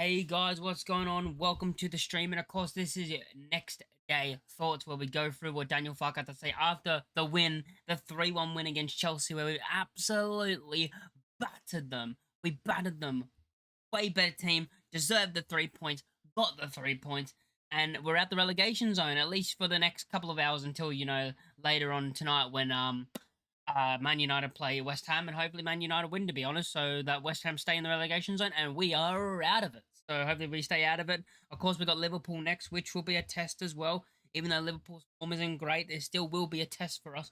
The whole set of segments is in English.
Hey guys, what's going on? Welcome to the stream, and of course, this is your next day thoughts where we go through what Daniel Farke had to say after the win, the 3-1 win against Chelsea, where we absolutely battered them. We battered them. Way better team, deserved the 3 points, got the 3 points, and we're at the relegation zone at least for the next couple of hours until later on tonight when Man United play West Ham, and hopefully Man United win, to be honest, so that West Ham stay in the relegation zone, and we are out of it. So hopefully we stay out of it. Of course, we've got Liverpool next, which will be a test as well. Even though Liverpool's form isn't great, there still will be a test for us.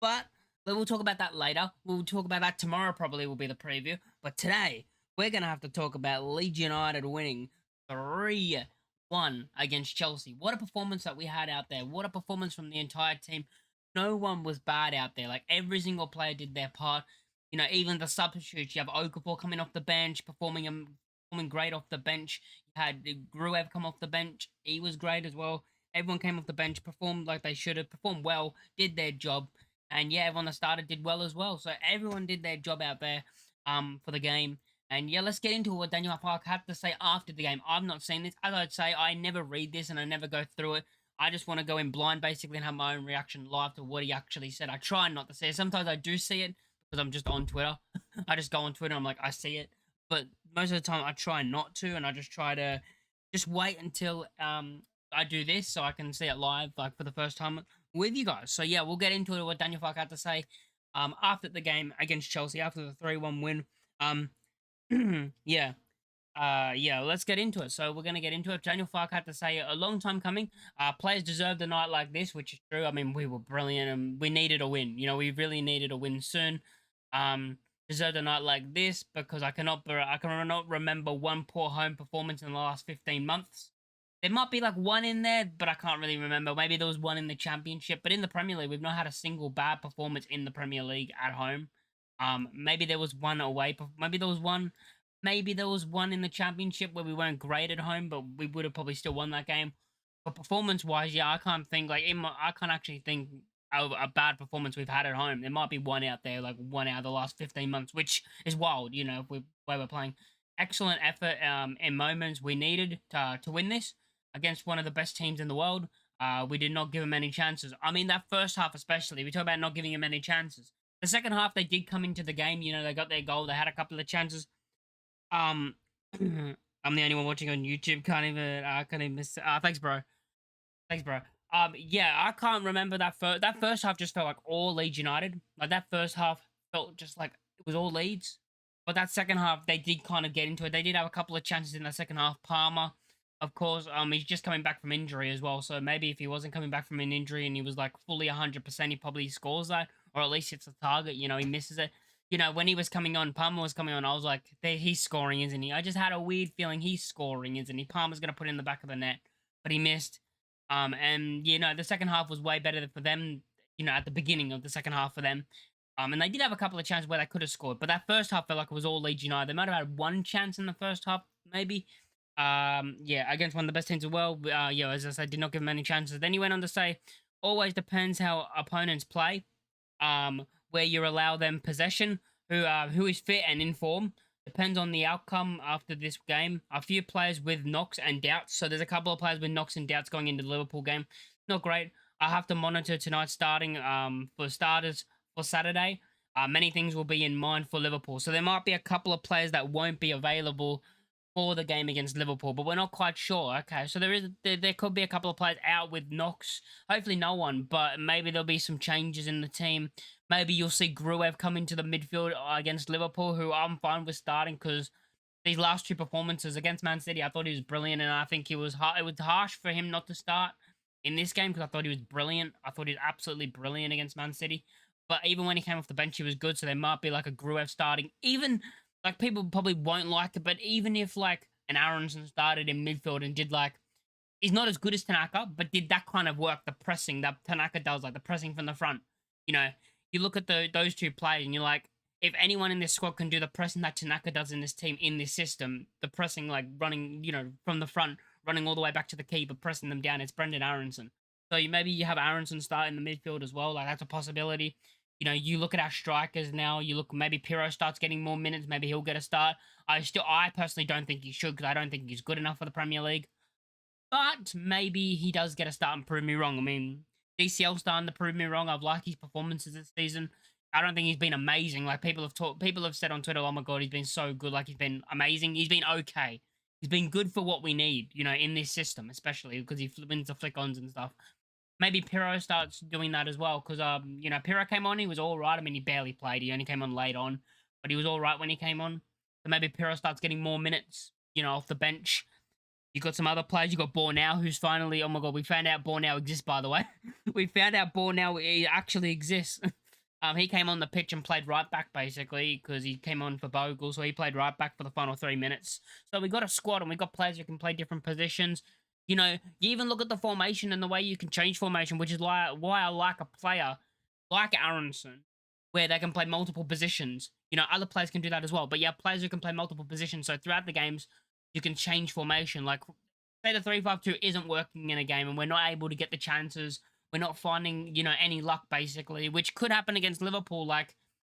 But we'll talk about that later. We'll talk about that tomorrow, probably will be the preview. But today, we're going to have to talk about Leeds United winning 3-1 against Chelsea. What a performance that we had out there. What a performance from the entire team. No one was bad out there. Like, every single player did their part. Even the substitutes. You have Okafor coming off the bench, performing great off the bench. You had Gruev come off the bench. He was great as well. Everyone came off the bench, performed like they should have, performed well, did their job. And yeah, everyone that started did well as well. So everyone did their job out there for the game. And yeah, let's get into what Daniel Farke had to say after the game. I've not seen this. As I'd say, I never read this and I never go through it. I just want to go in blind, basically, and have my own reaction live to what he actually said. I try not to see it. Sometimes I do see it because I'm just on Twitter. I just go on Twitter and I'm like, I see it. But most of the time, I try not to, and I just try to just wait until I do this so I can see it live, like, for the first time with you guys. So yeah, we'll get into it, what Daniel Farke had to say after the game against Chelsea, after the 3-1 win. Yeah. Yeah, let's get into it. So we're going to get into it. Daniel Farke had to say a long time coming. Players deserved a night like this, which is true. I mean, we were brilliant and we needed a win. We really needed a win soon. Deserved a night like this because I cannot remember one poor home performance in the last 15 months. There might be like one in there, but I can't really remember. Maybe there was one in the Championship, but in the Premier League, we've not had a single bad performance in the Premier League at home. Maybe there was one away. Maybe there was one in the Championship where we weren't great at home, but we would have probably still won that game. But performance-wise, yeah, I can't think, I can't actually think of a bad performance we've had at home. There might be one out there, like one out of the last 15 months, which is wild, where we're playing. Excellent effort in moments we needed to win this against one of the best teams in the world. We did not give them any chances. I mean, that first half especially, we talk about not giving them any chances. The second half, they did come into the game. They got their goal. They had a couple of chances. Um, I'm the only one watching on YouTube. Can't even miss. Thanks, bro. Thanks, bro. Yeah, I can't remember that first half. Just felt like all Leeds United. Like, that first half felt just like it was all Leeds. But that second half, they did kind of get into it. They did have a couple of chances in the second half. Palmer, of course, he's just coming back from injury as well. So maybe if he wasn't coming back from an injury and he was like fully 100%, he probably scores that, or at least hits the target. He misses it. When he was coming on, Palmer was coming on, I was like, he's scoring, isn't he? I just had a weird feeling he's scoring, isn't he? Palmer's going to put it in the back of the net, but he missed. And, the second half was way better for them, at the beginning of the second half for them. And they did have a couple of chances where they could have scored, but that first half felt like it was all Leeds United. They might have had one chance in the first half, maybe. Yeah, against one of the best teams in the world. Yeah, as I said, did not give them any chances. Then he went on to say, always depends how opponents play. Where you allow them possession, who is fit and in form. Depends on the outcome after this game. A few players with knocks and doubts. So there's a couple of players with knocks and doubts going into the Liverpool game. Not great. I have to monitor tonight starting for starters for Saturday. Many things will be in mind for Liverpool. So there might be a couple of players that won't be available for the game against Liverpool, but we're not quite sure. Okay, so there could be a couple of players out with knocks. Hopefully no one, but maybe there'll be some changes in the team. Maybe you'll see Gruev come into the midfield against Liverpool, who I'm fine with starting because these last two performances against Man City, I thought he was brilliant, and I think it was harsh for him not to start in this game because I thought he was brilliant. I thought he was absolutely brilliant against Man City. But even when he came off the bench, he was good, so there might be like a Gruev starting. Even, like, people probably won't like it, but even if, like, an Aronson started in midfield and did, like, he's not as good as Tanaka, but did that kind of work, the pressing that Tanaka does, like the pressing from the front. You look at those two players and you're like, if anyone in this squad can do the pressing that Tanaka does in this team, in this system, the pressing, like running, from the front, running all the way back to the keeper, pressing them down, it's Brendan Aronson. So maybe you have Aronson start in the midfield as well, like that's a possibility. You look at our strikers now. You look, maybe Piro starts getting more minutes. Maybe he'll get a start. I personally don't think he should, because I don't think he's good enough for the Premier League. But maybe he does get a start and prove me wrong. I mean, DCL starting to prove me wrong. I've liked his performances this season. I don't think he's been amazing. Like, people have said on Twitter, "Oh my god, he's been so good." Like, he's been amazing. He's been okay. He's been good for what we need, in this system, especially because he wins the flick-ons and stuff. Maybe Piro starts doing that as well, because Piro came on, he was all right. I mean, he barely played. He only came on late on, but he was all right when he came on. So maybe Piro starts getting more minutes, off the bench. You got some other players. You got Bornau, who's finally. Oh my god, we found out Bornau exists. By the way, we found out Bornau actually exists. He came on the pitch and played right back, basically, because he came on for Bogle, so he played right back for the final 3 minutes. So we got a squad, and we got players who can play different positions. You even look at the formation and the way you can change formation, which is why I like a player like Aronson, where they can play multiple positions. Other players can do that as well, but you have players who can play multiple positions. So throughout the games, you can change formation. Like, say the 3-5-2 isn't working in a game, and we're not able to get the chances. We're not finding, any luck, basically, which could happen against Liverpool. Like,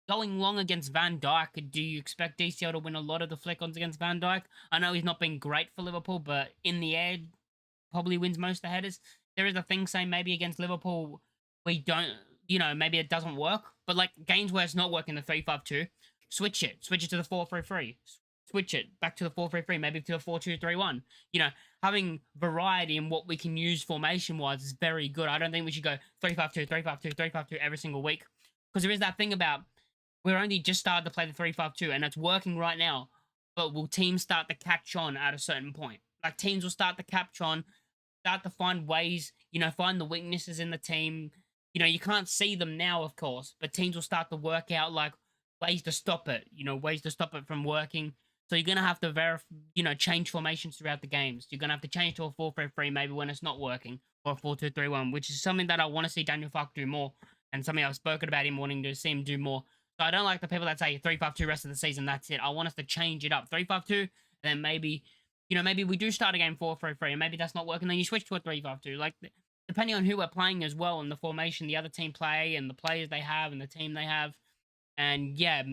going long against Van Dijk, do you expect DCL to win a lot of the flick-ons against Van Dijk? I know he's not been great for Liverpool, but in the air, probably wins most of the headers. There is a thing saying maybe against Liverpool, we don't, maybe it doesn't work. But, like, games where it's not working, the 3-5-2, switch it to the 4-3-3. Switch it back to the 4-3-3, maybe to a 4-2-3-1. Having variety in what we can use formation-wise is very good. I don't think we should go 3-5-2, 3-5-2, 3-5-2 every single week. Because there is that thing about, we're only just started to play the 3-5-2, and it's working right now. But will teams start to catch on at a certain point? Like, teams will start to catch on, start to find ways, find the weaknesses in the team. You can't see them now, of course, but teams will start to work out, like, ways to stop it, ways to stop it from working. So you're going to have to change formations throughout the games. You're going to have to change to a 4-3-3 maybe when it's not working, or a 4-2-3-1, which is something that I want to see Daniel Farke do more, and something I've spoken about him wanting to see him do more. So I don't like the people that say 3-5-2 rest of the season, that's it. I want us to change it up. 3-5-2, and then maybe, maybe we do start a game 4-3-3, and maybe that's not working, then you switch to a 3-5-2. Like, depending on who we're playing as well, and the formation the other team play, and the players they have, and the team they have. And yeah,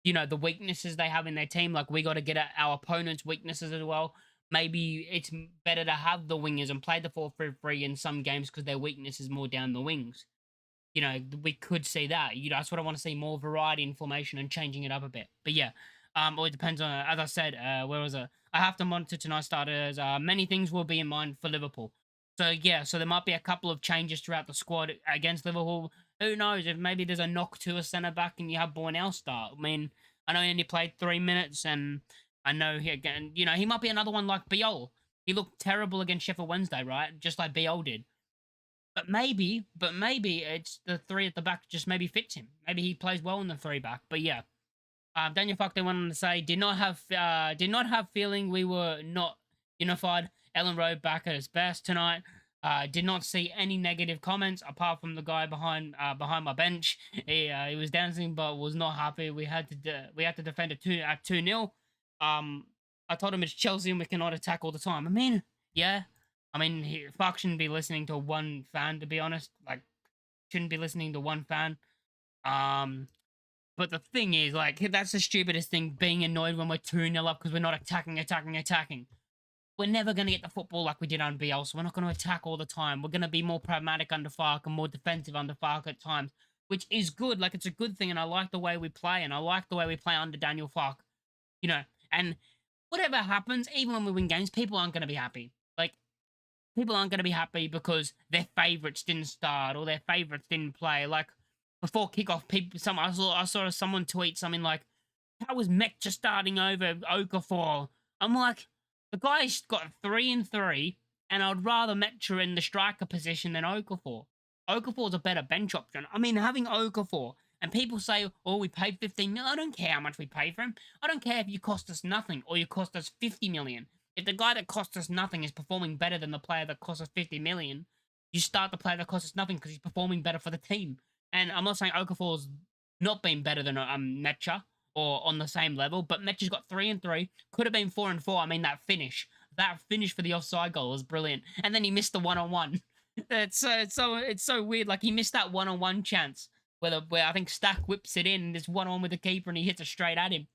the weaknesses they have in their team. Like, we got to get at our opponent's weaknesses as well. Maybe it's better to have the wingers and play the 4-3-3 in some games, because their weakness is more down the wings. We could see that. That's what I want to see, more variety in formation and changing it up a bit. But yeah, it depends on, as I said, where was it? I have to monitor tonight's starters. Many things will be in mind for Liverpool. So yeah, so there might be a couple of changes throughout the squad against Liverpool. Who knows, if maybe there's a knock to a centre-back and you have Bornau start. I mean, I know he only played 3 minutes, and I know he might be another one like Biol. He looked terrible against Sheffield Wednesday, right? Just like Biol did. But maybe it's the 3 at the back just maybe fits him. Maybe he plays well in the 3 back. But yeah, Daniel Farke went on to say, did not have feeling we were not unified. Ellen Rowe back at his best tonight. Did not see any negative comments apart from the guy behind my bench. He was dancing but was not happy. We had to defend it at 2-0. I told him it's Chelsea and we cannot attack all the time. I mean, yeah. I mean, Farke shouldn't be listening to one fan, to be honest. Like, shouldn't be listening to one fan. But the thing is, like, that's the stupidest thing, being annoyed when we're 2-0 up because we're not attacking. We're never going to get the football like we did on BL, so we're not going to attack all the time. We're going to be more pragmatic under Farke and more defensive under Farke at times, which is good. Like, it's a good thing, and I like the way we play, and I like the way we play under Daniel Farke. And whatever happens, even when we win games, people aren't going to be happy. Like, people aren't going to be happy because their favourites didn't start or their favourites didn't play. Like, before kickoff, I saw someone tweet something like, "How was Mech starting over Okafor?" I'm like, the guy's got 3 and 3, and I'd rather Metra in the striker position than Okafor. Okafor's a better bench option. I mean, having Okafor, and people say, "Oh, we paid 15 million." I don't care how much we pay for him. I don't care if you cost us nothing or you cost us 50 million. If the guy that cost us nothing is performing better than the player that cost us 50 million, you start the player that costs us nothing because he's performing better for the team. And I'm not saying Okafor's not been better than Metra or on the same level, but Metra's got 3 and 3, could have been 4 and 4. I mean, that finish for the offside goal was brilliant, and then he missed the 1-on-1. It's so weird. Like, he missed that 1-on-1 chance where I think Stack whips it in, and there's 1-on-1 with the keeper, and he hits it straight at him.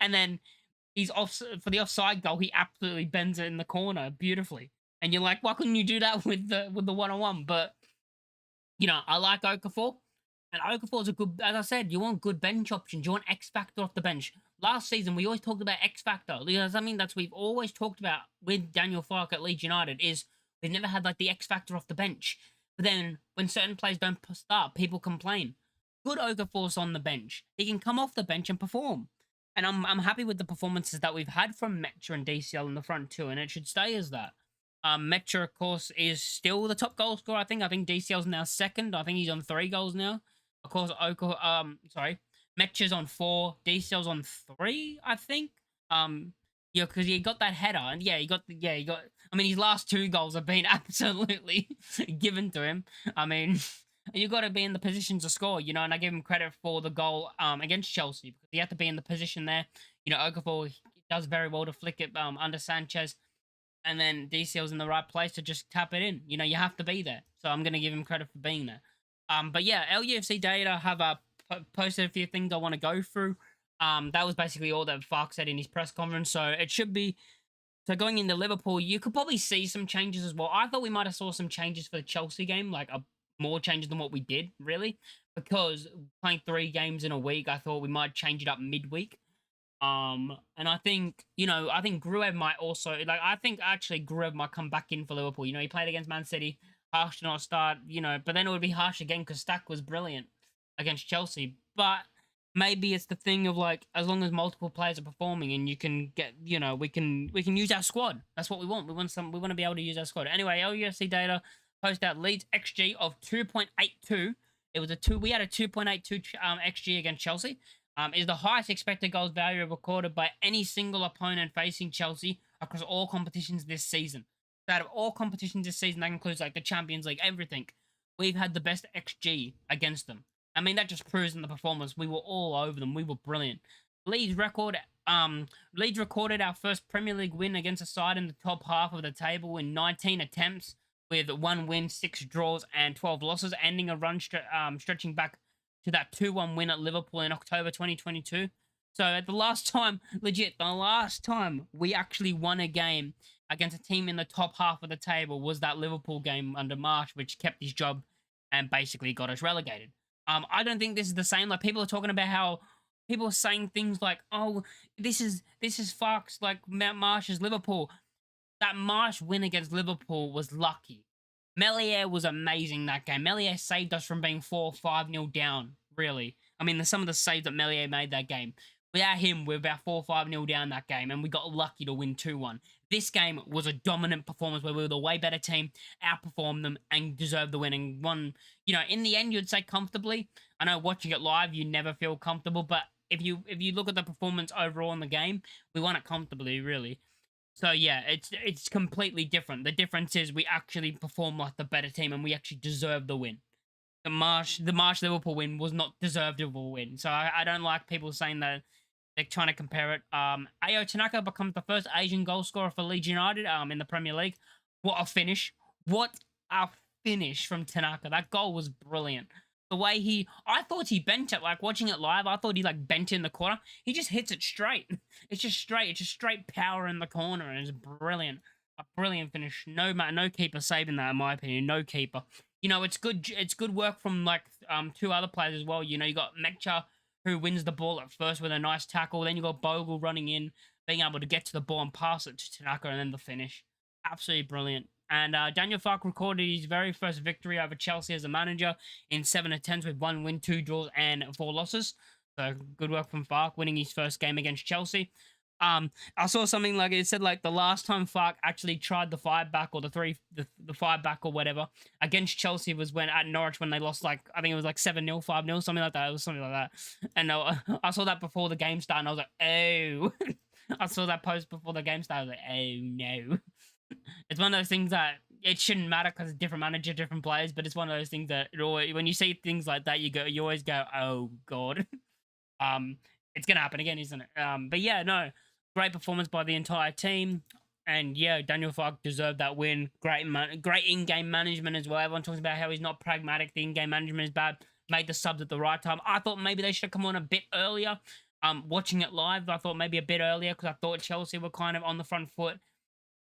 And then he's off for the offside goal. He absolutely bends it in the corner beautifully. And you're like, why couldn't you do that with the 1-on-1? But I like Okafor. And Okafor's a good, as I said, you want good bench options. You want X Factor off the bench. Last season, we always talked about X Factor. Something that we've always talked about with Daniel Farke at Leeds United is we've never had like the X Factor off the bench. But then when certain players don't start, people complain. Good Okafor's on the bench. He can come off the bench and perform. And I'm happy with the performances that we've had from Mecha and DCL in the front too, and it should stay as that. Mecha, of course, is still the top goal scorer. I think DCL's now second. I think he's on 3 goals now. Of course, Mecha's on 4. DCL's on 3. I think. Because he got that header, and he got. I mean, his last 2 goals have been absolutely given to him. I mean, you got to be in the position to score, and I give him credit for the goal against Chelsea because he had to be in the position there. Okafor does very well to flick it under Sanchez. And then DCL's in the right place to just tap it in. You have to be there. So I'm going to give him credit for being there. But yeah, LUFC data have posted a few things I want to go through. That was basically all that Farke said in his press conference. So it should be... So going into Liverpool, you could probably see some changes as well. I thought we might have saw some changes for the Chelsea game. Like more changes than what we did, really. Because playing 3 games in a week, I thought we might change it up midweek. And I think, Gruev might also, I think actually Gruev might come back in for Liverpool. He played against Man City, harsh to not start, but then it would be harsh again because Stack was brilliant against Chelsea. But maybe it's the thing of as long as multiple players are performing and you can get, we can use our squad. That's what we want. We want to be able to use our squad. Anyway, LUFC data post out Leeds XG of 2.82. We had a 2.82 XG against Chelsea. Is the highest expected goals value recorded by any single opponent facing Chelsea across all competitions this season. So out of all competitions this season, that includes the Champions League, everything. We've had the best XG against them. I mean, that just proves in the performance. We were all over them. We were brilliant. Leeds recorded our first Premier League win against a side in the top half of the table in 19 attempts with 1 win, 6 draws, and 12 losses, ending a run stretching back to that 2-1 win at Liverpool in October 2022. So the last time we actually won a game against a team in the top half of the table was that Liverpool game under Marsh, which kept his job and basically got us relegated. I don't think this is the same. People are talking about how people are saying things like, "Oh, this is Farke's Marsh's Liverpool." That Marsh win against Liverpool was lucky. Melier was amazing that game. Melier saved us from being 4-5-0 down, really. I mean, some of the saves that Melier made that game. Without him, we're about 4-5-0 down that game, and we got lucky to win 2-1. This game was a dominant performance where we were the way better team, outperformed them, and deserved the win, and won, in the end, you'd say comfortably. I know watching it live, you never feel comfortable, but if you look at the performance overall in the game, we won it comfortably, really. So yeah, it's completely different. The difference is we actually perform like the better team and we actually deserve the win. The Marsh Liverpool win was not deserved of a win. So I don't like people saying that they're trying to compare it. Ayo Tanaka becomes the first Asian goal scorer for Leeds United in the Premier League. What a finish. What a finish from Tanaka. That goal was brilliant. The way I thought he bent it, watching it live, I thought he bent it in the corner. He just hits it straight. It's just straight. It's just straight power in the corner, and it's brilliant. A brilliant finish. No keeper saving that, in my opinion. No keeper. It's good work from 2 other players as well. You got Mecha, who wins the ball at first with a nice tackle. Then you got Bogle running in, being able to get to the ball and pass it to Tanaka, and then the finish. Absolutely brilliant. And Daniel Farke recorded his very first victory over Chelsea as a manager in 7 attempts with 1 win, 2 draws, and 4 losses. So good work from Farke, winning his first game against Chelsea. I saw something it said the last time Farke actually tried the 5-back or the 5-back or whatever against Chelsea was when at Norwich when they lost I think it was 7-0, 5-0, something like that. It was something like that. And I saw that before the game started, and I was like, oh. I saw that post before the game started. I was like, oh no. It's one of those things that it shouldn't matter because it's different manager, different players, but it's one of those things that when you see things like that, you always go, oh god. It's gonna happen again, isn't it? But yeah, no, great performance by the entire team, and yeah, Daniel Farke deserved that win. Great in-game management as well. Everyone talks about how he's not pragmatic. The in-game management is bad. made the subs at the right time. I thought maybe they should have come on a bit earlier. Watching it live, I thought maybe a bit earlier because I thought Chelsea were kind of on the front foot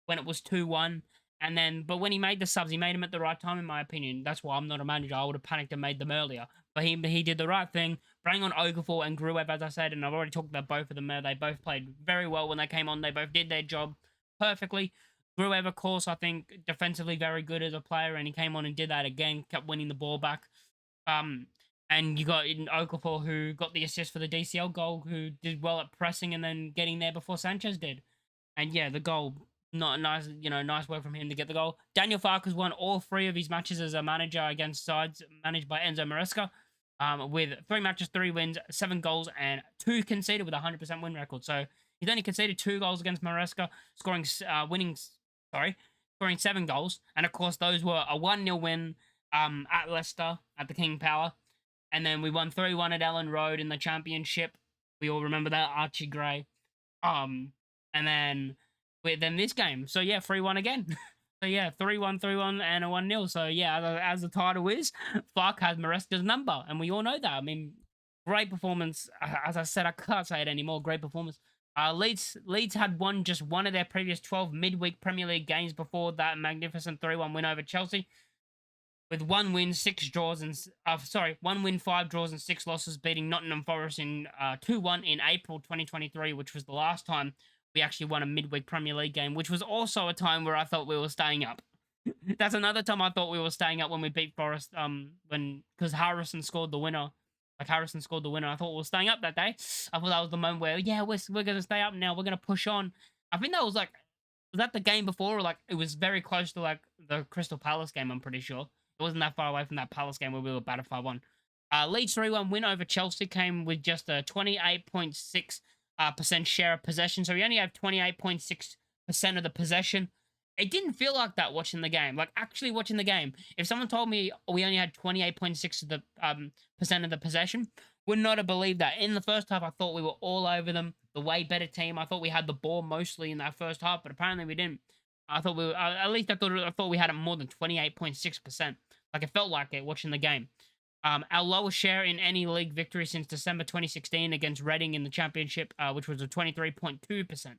when it was 2-1. And then, but when he made the subs, he made them at the right time, in my opinion. That's why I'm not a manager. I would have panicked and made them earlier. But he did the right thing, bring on Okafor and Gruev, as I said, and I've already talked about both of them there. They both played very well when they came on. They both did their job perfectly. Gruev, of course, I think defensively very good as a player, and he came on and did that again, kept winning the ball back. And you got in Okafor, who got the assist for the DCL goal, who did well at pressing and then getting there before Sanchez did. And yeah, the goal, not nice, nice work from him to get the goal. Daniel Farke has won all 3 of his matches as a manager against sides managed by Enzo Maresca, with 3 matches, 3 wins, 7 goals, and 2 conceded with a 100% win record. So he's only conceded 2 goals against Maresca, scoring 7 goals. And of course, those were a 1-0 win at Leicester at the King Power. And then we won 3-1 at Ellen Road in the championship. We all remember that, Archie Gray. And then this game. So yeah, 3-1 again. So yeah, 3-1, 3-1, and a 1-0. So yeah, as the title is, Farke has Maresca's number, and we all know that. I mean, great performance. As I said, I can't say it anymore. Great performance. Leeds had won just one of their previous 12 midweek Premier League games before that magnificent 3-1 win over Chelsea, with 1 win, 5 draws, and 6 losses, beating Nottingham Forest in 2-1 in April 2023, which was the last time we actually won a midweek Premier League game, which was also a time where I thought we were staying up. That's another time I thought we were staying up, when we beat Forest, because Harrison scored the winner. I thought we were staying up that day. I thought that was the moment where, yeah, we're going to stay up now. We're going to push on. I think that was was that the game before? Or it was very close to the Crystal Palace game, I'm pretty sure. It wasn't that far away from that Palace game where we were battered 5-1. Leeds 3-1 win over Chelsea came with just a 28.6% share of possession. So we only have 28.6% of the possession. It didn't feel like that watching the game. Actually watching the game, if someone told me we only had 28.6% of the percent of the possession, would not have believed that. In the first half, I thought we were all over them. The way better team. I thought we had the ball mostly in that first half, but apparently we didn't. I thought we were, at least I thought we had it more than 28.6%. It felt like it watching the game. Our lowest share in any league victory since December 2016 against Reading in the Championship, which was a 23.2%.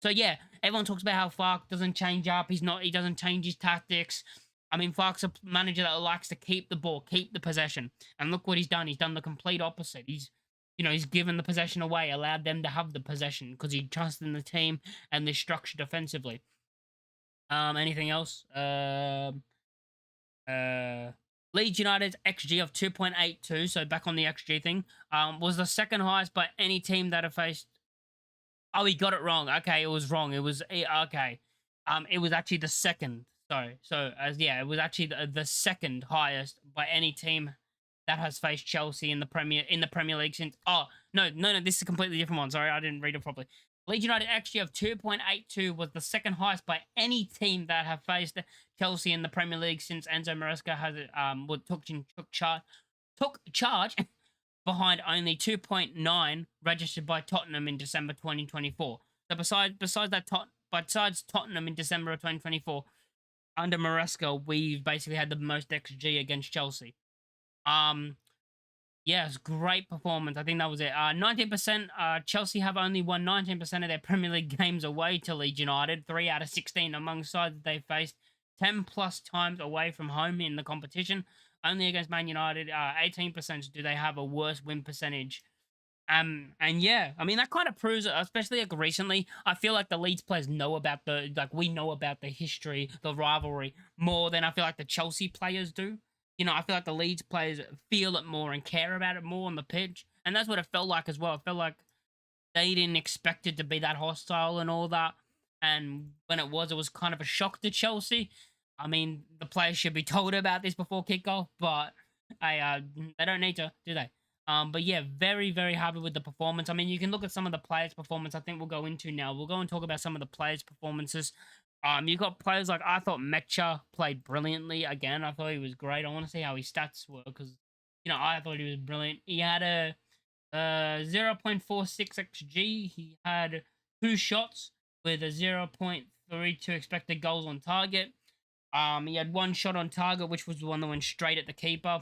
So yeah, everyone talks about how Farke doesn't change up. He doesn't change his tactics. I mean, Farke's a manager that likes to keep the ball, keep the possession. And look what he's done. He's done the complete opposite. He's given the possession away, allowed them to have the possession because he trusts in the team and the structure defensively. Anything else? Leeds United's XG of 2.82, so back on the XG thing, was the second highest by any team that have faced. Oh, he got it wrong. Okay, it was wrong. It was okay. It was actually the second. Sorry. So it was actually the second highest by any team that has faced Chelsea in the Premier League since. Oh no, this is a completely different one. Sorry, I didn't read it properly. Leeds United XG of 2.82 was the second highest by any team that have faced Chelsea in the Premier League since Enzo Maresca has took charge behind only 2.9 registered by Tottenham in December 2024. So besides Tottenham in December of 2024, under Maresca, we've basically had the most XG against Chelsea. Yes, great performance. I think that was it. 19%. Chelsea have only won 19% of their Premier League games away to Leeds United. 3 out of 16 among sides that they faced 10 plus times away from home in the competition. Only against Man United, 18% do they have a worse win percentage. And yeah, I mean, that kind of proves it, especially recently. I feel like the Leeds players know about we know about the history, the rivalry, more than I feel like the Chelsea players do. I feel like the Leeds players feel it more and care about it more on the pitch. And that's what it felt like as well. It felt like they didn't expect it to be that hostile and all that. And when it was kind of a shock to Chelsea. I mean, the players should be told about this before kickoff, but they don't need to, do they? But yeah, very, very happy with the performance. I mean, you can look at some of the players' performance I think we'll go into now. We'll go and talk about some of the players' performances. You got players I thought Mecha played brilliantly again. I thought he was great. I want to see how his stats were because, I thought he was brilliant. He had a 0.46 XG. He had 2 shots with a 0.32 expected goals on target. He had 1 shot on target, which was the one that went straight at the keeper.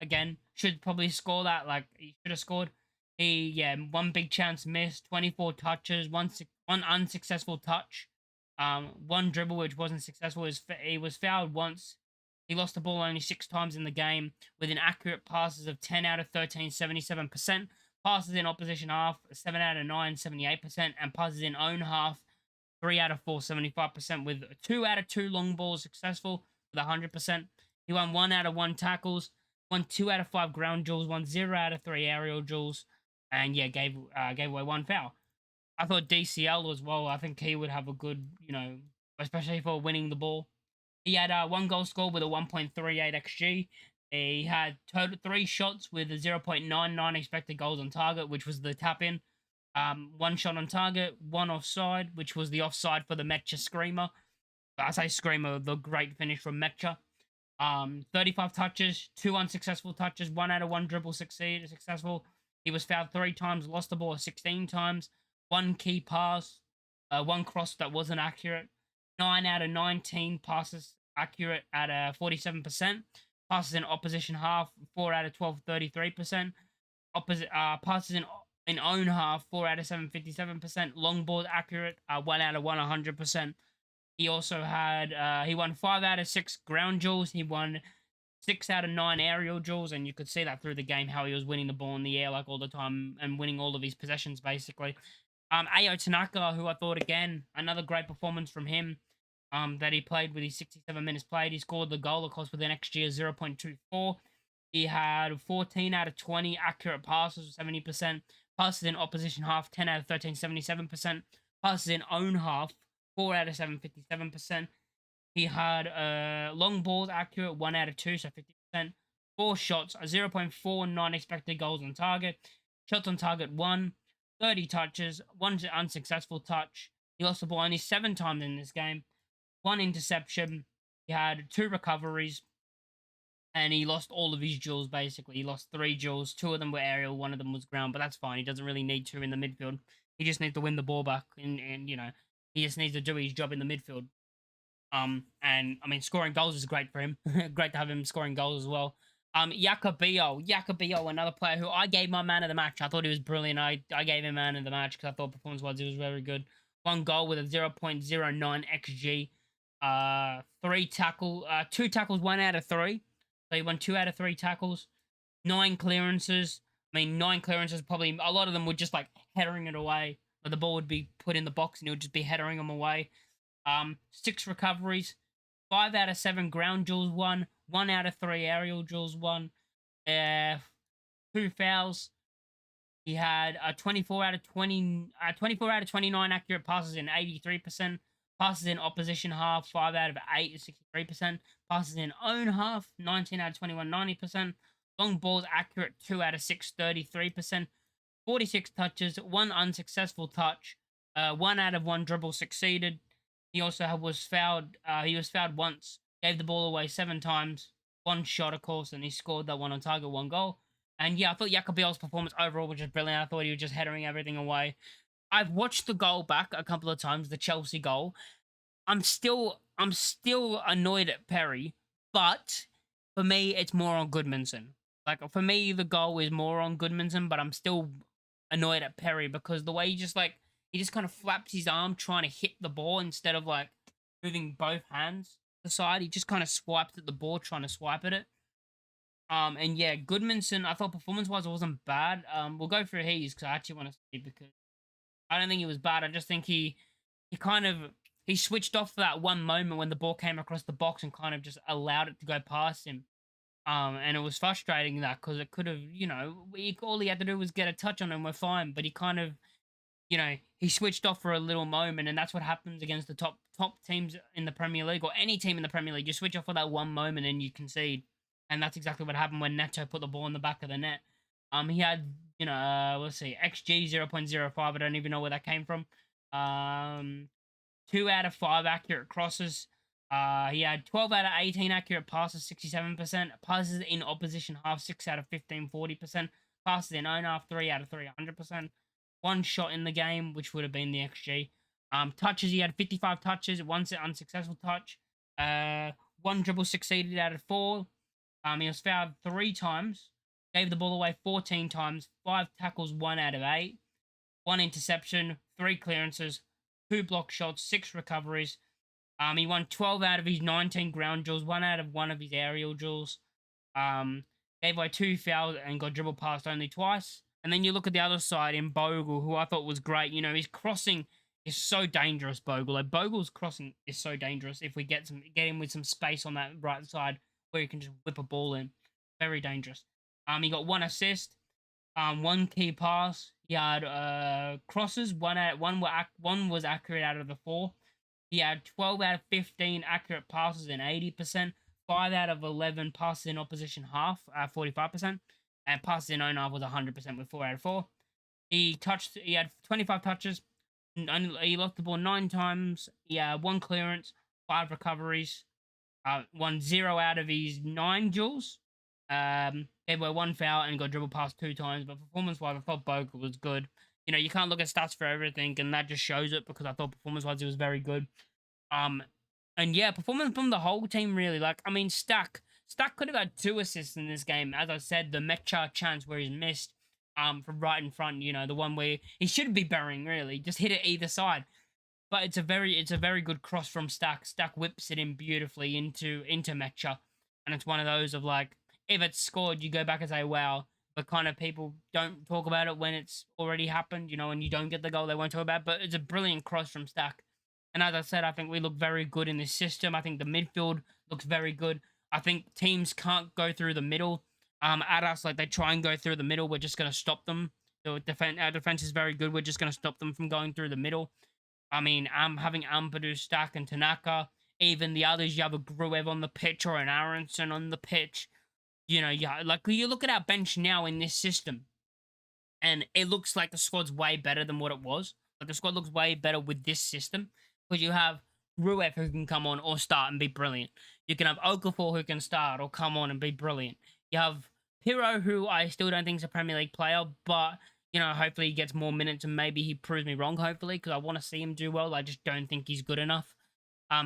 again. Should probably score that. Like, he should have scored. One big chance missed, 24 touches, one unsuccessful touch, one dribble which wasn't successful. He was fouled once. He lost the ball only 6 times in the game with inaccurate passes of 10 out of 13, 77%. Passes in opposition half, 7 out of 9, 78%. And passes in own half, 3 out of 4, 75%. With 2 out of 2 long balls successful with 100%. He won 1 out of 1 tackles, won 2 out of 5 ground duels, won 0 out of 3 aerial duels, and gave away 1 foul. I thought DCL as well. I think he would have a good, especially for winning the ball. He had 1 goal scored with a 1.38 xG. He had total 3 shots with a 0.99 expected goals on target, which was the tap in. 1 shot on target, 1 offside, which was the offside for the Metcha Screamer. I say Screamer, the great finish from Metcha. 35 touches, 2 unsuccessful touches, 1 out of 1 dribble successful. He was fouled 3 times, lost the ball 16 times, 1 key pass, 1 cross that wasn't accurate, 9 out of 19 passes accurate at 47%. Passes in opposition half, 4 out of 12, 33%. Passes in own half, 4 out of 7, 57%. Long ball accurate, 1 out of 1, 100%. He also had, he won 5 out of 6 ground duels. He won 6 out of 9 aerial duels, and you could see that through the game, how he was winning the ball in the air like all the time and winning all of his possessions, basically. Ayo Tanaka, who I thought, again, another great performance from him, that he played with his 67 minutes played. He scored the goal, of course, with an XG of 0.24. He had 14 out of 20 accurate passes, 70%. Passes in opposition half, 10 out of 13, 77%. Passes in own half, 4 out of 7, 57%. He had long balls accurate, 1 out of 2, so 50%. 4 shots, a 0.49 expected goals on target. Shots on target, 1. 30 touches, 1 unsuccessful touch. He lost the ball only 7 times in this game. 1 interception. He had 2 recoveries. And he lost all of his duels, basically. He lost 3 duels. 2 of them were aerial, 1 of them was ground, but that's fine. He doesn't really need to in the midfield. He just needs to win the ball back, and he just needs to do his job in the midfield. And I mean, scoring goals is great for him. Great to have him scoring goals as well. Jakobio, another player who I gave my man of the match. I thought he was brilliant. I gave him man of the match because I thought performance-wise he was very good. 1 goal with a 0.09 xG. 2 tackles, 1 out of 3. So he won 2 out of 3 tackles. 9 clearances. I mean, 9 clearances, probably a lot of them were just like headering it away. But the ball would be put in the box and he would just be headering them away. 6 recoveries, 5 out of 7 ground duels won, 1 out of 3 aerial duels won, 2 fouls. He had 24 out of 29 accurate passes in 83%. Passes in opposition half, 5 out of 8, 63%. Passes in own half, 19 out of 21, 90%. Long balls accurate, 2 out of 6, 33%. 46 touches, 1 unsuccessful touch, 1 out of 1 dribble succeeded. He also was fouled. He was fouled once. Gave the ball away 7 times. 1 shot, of course, and he scored that 1 on target, 1 goal. And yeah, I thought Jakobio's performance overall was just brilliant. I thought he was just headering everything away. I've watched the goal back a couple of times, the Chelsea goal. I'm still annoyed at Perry, but for me, it's more on Goodmanson. Like, for me, the goal is more on Goodmanson, but I'm still annoyed at Perry because the way he just kind of flaps his arm trying to hit the ball instead of like moving both hands to the side. He just kind of swiped at the ball trying to swipe at it. And yeah, Goodmanson, I thought performance-wise it wasn't bad. We'll go through his because I actually want to see, because I don't think he was bad. I just think he switched off for that one moment when the ball came across the box and kind of just allowed it to go past him. And it was frustrating that because it could have, all he had to do was get a touch on him, we're fine. But he kind of, he switched off for a little moment, and that's what happens against the top teams in the Premier League, or any team in the Premier League. You switch off for that one moment and you concede. And that's exactly what happened when Neto put the ball in the back of the net. He had, let's see, XG 0.05. I don't even know where that came from. 2 out of 5 accurate crosses. He had 12 out of 18 accurate passes, 67%. Passes in opposition half, 6 out of 15, 40%. Passes in own half, 3 out of 3, 100%. 1 shot in the game, which would have been the XG. Touches, he had 55 touches, 1 unsuccessful touch. 1 dribble succeeded out of 4. He was fouled 3 times, gave the ball away 14 times, 5 tackles, 1 out of 8, 1 interception, 3 clearances, 2 block shots, 6 recoveries. He won 12 out of his 19 ground duels, 1 out of 1 of his aerial duels. Um, Gave away 2 fouls and got dribbled past only twice. And then you look at the other side in Bogle, who I thought was great. You know, his crossing is so dangerous, Bogle. Like Bogle's crossing is so dangerous if we get him with some space on that right side where he can just whip a ball in. Very dangerous. He got 1 assist, 1 key pass. He had crosses. One was accurate out of the 4. He had 12 out of 15 accurate passes and 80%. 5 out of 11 passes in opposition half, 45%, and passes in own half was 100% with 4 out of 4. He had 25 touches. He lost the ball 9 times. He had 1 clearance, 5 recoveries. Won 0 out of his 9 duels. Gave away 1 foul and got dribbled past 2 times. But performance-wise, I thought Bogle was good. You know, you can't look at stats for everything, and that just shows it because I thought performance-wise it was very good. And yeah, performance from the whole team really. Like, I mean, Stack could have had 2 assists in this game. As I said, the Mecha chance where he's missed from right in front, you know, the one where he should be burying really. Just hit it either side. But it's a very good cross from Stack. Stack whips it in beautifully into Mecha. And it's one of those of like, if it's scored, you go back and say, wow. But kind of people don't talk about it when it's already happened, you know, and you don't get the goal, they won't talk about it. But it's a brilliant cross from Stack. And as I said, I think we look very good in this system. I think the midfield looks very good. I think teams can't go through the middle at us. Like, they try and go through the middle. We're just going to stop them. So our defense is very good. We're just going to stop them from going through the middle. I mean, having Ampadu, Stack, and Tanaka. Even the others, you have a Gruev on the pitch or an Aronson on the pitch. You know, yeah, like you look at our bench now in this system, and it looks like the squad's way better than what it was. Like, the squad looks way better with this system. Because you have Ruev who can come on or start and be brilliant. You can have Okafor who can start or come on and be brilliant. You have Piro, who I still don't think is a Premier League player, but, you know, hopefully he gets more minutes and maybe he proves me wrong, hopefully, because I want to see him do well. I just don't think he's good enough.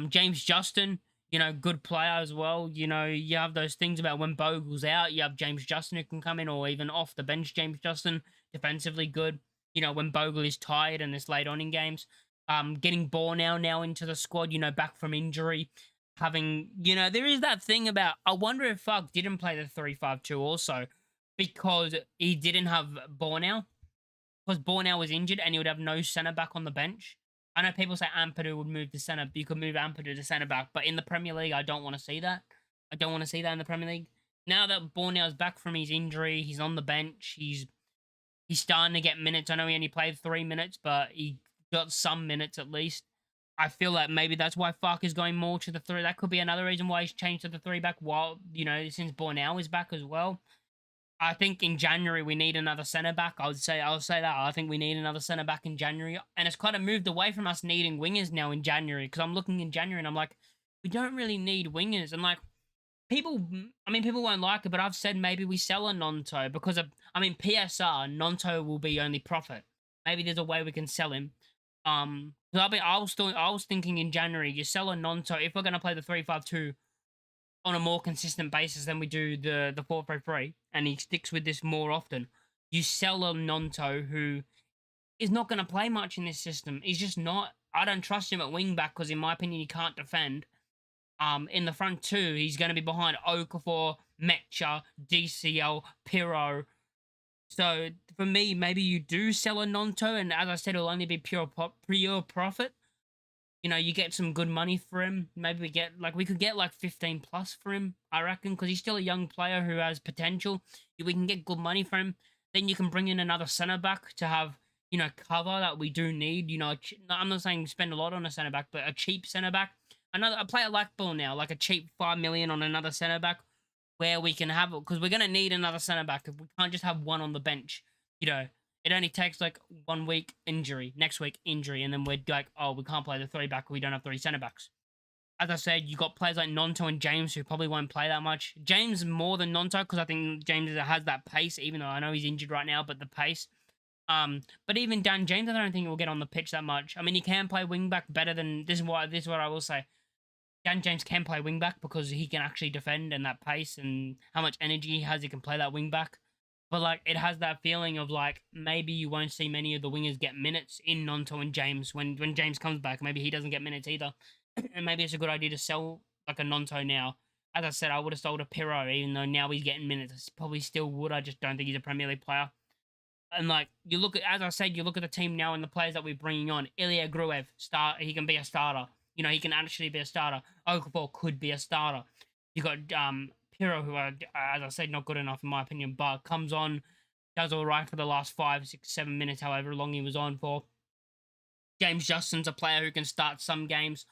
James Justin, you know, good player as well. You know, you have those things about when Bogle's out, you have James Justin who can come in, or even off the bench James Justin, defensively good. You know, when Bogle is tired and it's late on in games. Getting now into the squad, you know, back from injury. Having, you know, there is that thing about, I wonder if Farke didn't play the 3-5-2 also because he didn't have Bornau. Because Bornau was injured and he would have no centre back on the bench. I know people say Ampadu would move to centre, you could move Ampadu to centre back, but in the Premier League, I don't want to see that. I don't want to see that in the Premier League. Now that Bornau's back from his injury, he's on the bench, he's starting to get minutes. I know he only played 3 minutes, but he got some minutes at least. I feel like maybe that's why Farke is going more to the 3. That could be another reason why he's changed to the 3 back while, you know, since Bornau is back as well. I think in January we need another centre back. I'll say that. I think we need another centre back in January. And it's kind of moved away from us needing wingers now in January. Because I'm looking in January and I'm like, we don't really need wingers. And like, people won't like it, but I've said maybe we sell a Nonto because of, PSR, Nonto will be only profit. Maybe there's a way we can sell him. I was thinking in January, you sell a Nonto if we're going to play the 3-5-2 on a more consistent basis than we do the 4-3-3, and he sticks with this more often. You sell a Nonto who is not going to play much in this system. He's just not. I don't trust him at wing back because, in my opinion, he can't defend. In the front two, he's going to be behind Okafor, Mecha, DCL, Piro. So for me, maybe you do sell a Nonto, and as I said, it'll only be pure profit. You know, you get some good money for him. Maybe we could get like 15 plus for him, I reckon, because he's still a young player who has potential. We can get good money for him. Then you can bring in another centre back to have, you know, cover that we do need. You know, I'm not saying spend a lot on a centre back, but a cheap centre back. A player like Bornau, like a cheap 5 million on another centre back, where we can have it, because we're going to need another centre back. If we can't just have one on the bench, you know, it only takes like 1 week injury, next week injury, and then we're like, oh, we can't play the 3 back, we don't have 3 centre backs. As I said, you got players like Nonto and James who probably won't play that much. James more than Nonto, because I think James has that pace, even though I know he's injured right now, but the pace. But even Dan James, I don't think will get on the pitch that much. I mean, he can play wing back better than this. Is what I will say. Dan James can play wing back because he can actually defend and that pace and how much energy he has. He can play that wing back. But like it has that feeling of like maybe you won't see many of the wingers get minutes in Nonto and James when James comes back. Maybe he doesn't get minutes either, and maybe it's a good idea to sell like a Nonto now. As I said, I would have sold a Pirro, even though now he's getting minutes. I probably still would. I just don't think he's a Premier League player. And like you look at, as I said, you look at the team now and the players that we're bringing on. Ilya Gruev, he can be a starter. You know, he can actually be a starter. Okafor could be a starter. You got Pirro, who are, as I said, not good enough in my opinion, but comes on, does all right for the last 5, 6, 7 minutes, however long he was on for. James Justin's a player who can start some games.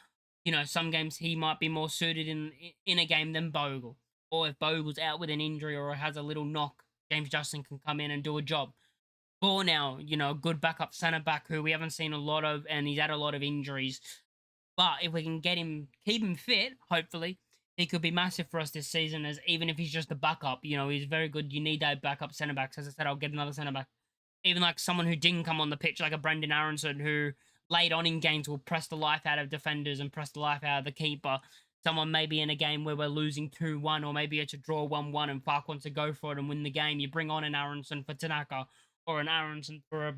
You know, some games he might be more suited in a game than Bogle. Or if Bogle's out with an injury or has a little knock, James Justin can come in and do a job. For now, you know, a good backup centre back who we haven't seen a lot of, and he's had a lot of injuries. But if we can get him, keep him fit, hopefully, he could be massive for us this season. As even if he's just a backup, you know, he's very good. You need that backup centre backs. As I said, I'll get another centre back. Even like someone who didn't come on the pitch, like a Brendan Aronson, who late on in games will press the life out of defenders and press the life out of the keeper. Someone maybe in a game where we're losing 2-1, or maybe it's a draw 1-1 and Farke wants to go for it and win the game. You bring on an Aronson for Tanaka, or an Aronson for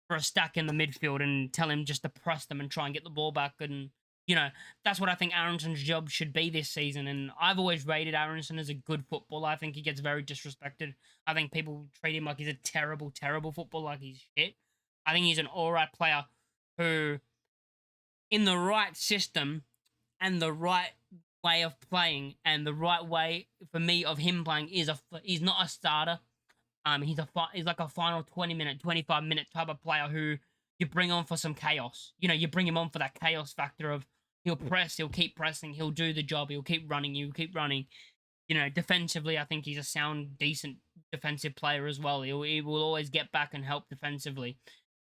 a stack in the midfield, and tell him just to press them and try and get the ball back. And you know, that's what I think Aronson's job should be this season. And I've always rated Aronson as a good footballer. I think he gets very disrespected. I think people treat him like he's a terrible, terrible footballer, like he's shit. I think he's an alright player who, in the right system and the right way of playing and the right way for me of him playing, he's not a starter. He's like a final 20-minute, 25-minute type of player who you bring on for some chaos. You know, you bring him on for that chaos factor of he'll press, he'll keep pressing, he'll do the job, he'll keep running, you keep running. You know, defensively, I think he's a sound, decent defensive player as well. He will always get back and help defensively.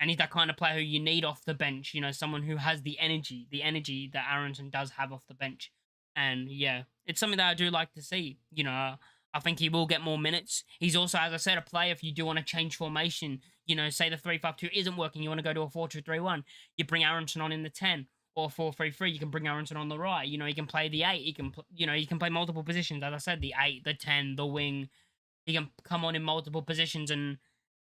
And he's that kind of player who you need off the bench, you know, someone who has the energy that Aronson does have off the bench. And yeah, it's something that I do like to see. You know, I think he will get more minutes. He's also, as I said, a player if you do want to change formation, you know, say the 3-5-2 isn't working, you want to go to a 4-2-3-1, you bring Aronson on in the 10, or 4-3-3, you can bring Aronson on the right. You know, he can play the 8, he can play multiple positions. As I said, the 8, the 10, the wing. He can come on in multiple positions and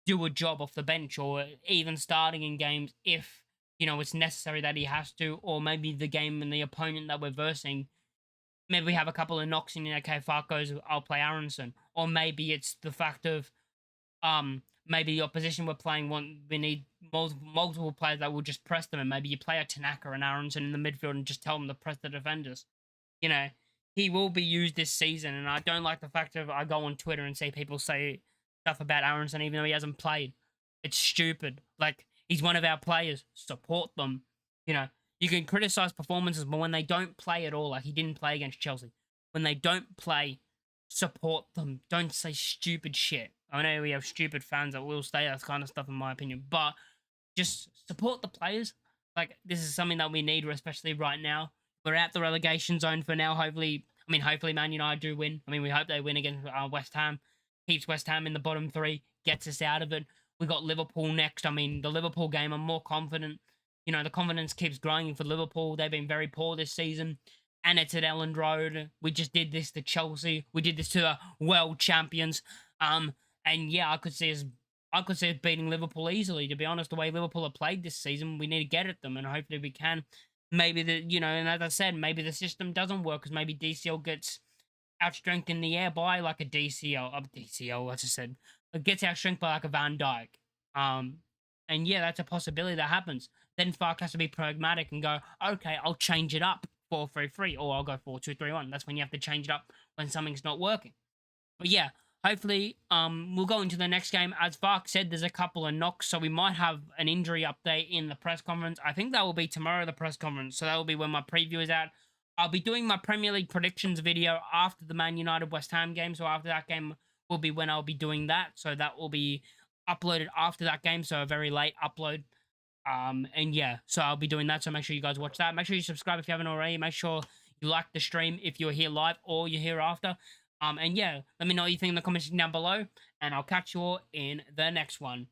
do a job off the bench, or even starting in games if, you know, it's necessary that he has to, or maybe the game and the opponent that we're versing, maybe we have a couple of knocks and, okay, Farke goes, I'll play Aronson. Or maybe it's the fact of, maybe the opposition we're playing we need multiple players that will just press them, and maybe you play a Tanaka and Aronson in the midfield and just tell them to press the defenders. You know, he will be used this season, and I don't like the fact of I go on Twitter and see people say stuff about Aronson even though he hasn't played. It's stupid. Like, he's one of our players. Support them. You know, you can criticize performances, but when they don't play at all, like he didn't play against Chelsea, when they don't play, support them. Don't say stupid shit. I know we have stupid fans that will say that kind of stuff, in my opinion, but just support the players. Like, this is something that we need, especially right now. We're out the relegation zone for now. Hopefully Man United do win. I mean, we hope they win against West Ham. Keeps West Ham in the bottom 3, gets us out of it. We got Liverpool next. I mean, the Liverpool game, I'm more confident. You know, the confidence keeps growing for Liverpool. They've been very poor this season. And it's at Elland Road. We just did this to Chelsea. We did this to the world champions. And yeah, I could see us beating Liverpool easily. To be honest, the way Liverpool have played this season, we need to get at them, and hopefully we can. Maybe and as I said, maybe the system doesn't work because maybe DCL gets outstrength in the air by like a DCL, as I said, it gets outstrength by like a Van Dijk. And yeah, that's a possibility that happens. Then Farke has to be pragmatic and go, okay, I'll change it up 4-3-3, or I'll go 4-2-3-1. That's when you have to change it up when something's not working. But yeah, hopefully, we'll go into the next game. As Farke said, there's a couple of knocks, so we might have an injury update in the press conference. I think that will be tomorrow, the press conference, so that will be when my preview is out. I'll be doing my Premier League predictions video after the Man United West Ham game, so after that game will be when I'll be doing that. So that will be uploaded after that game, so a very late upload. And yeah, so I'll be doing that, so make sure you guys watch that. Make sure you subscribe if you haven't already. Make sure you like the stream if you're here live or you're here after. And yeah, let me know what you think in the comments down below, and I'll catch you all in the next one.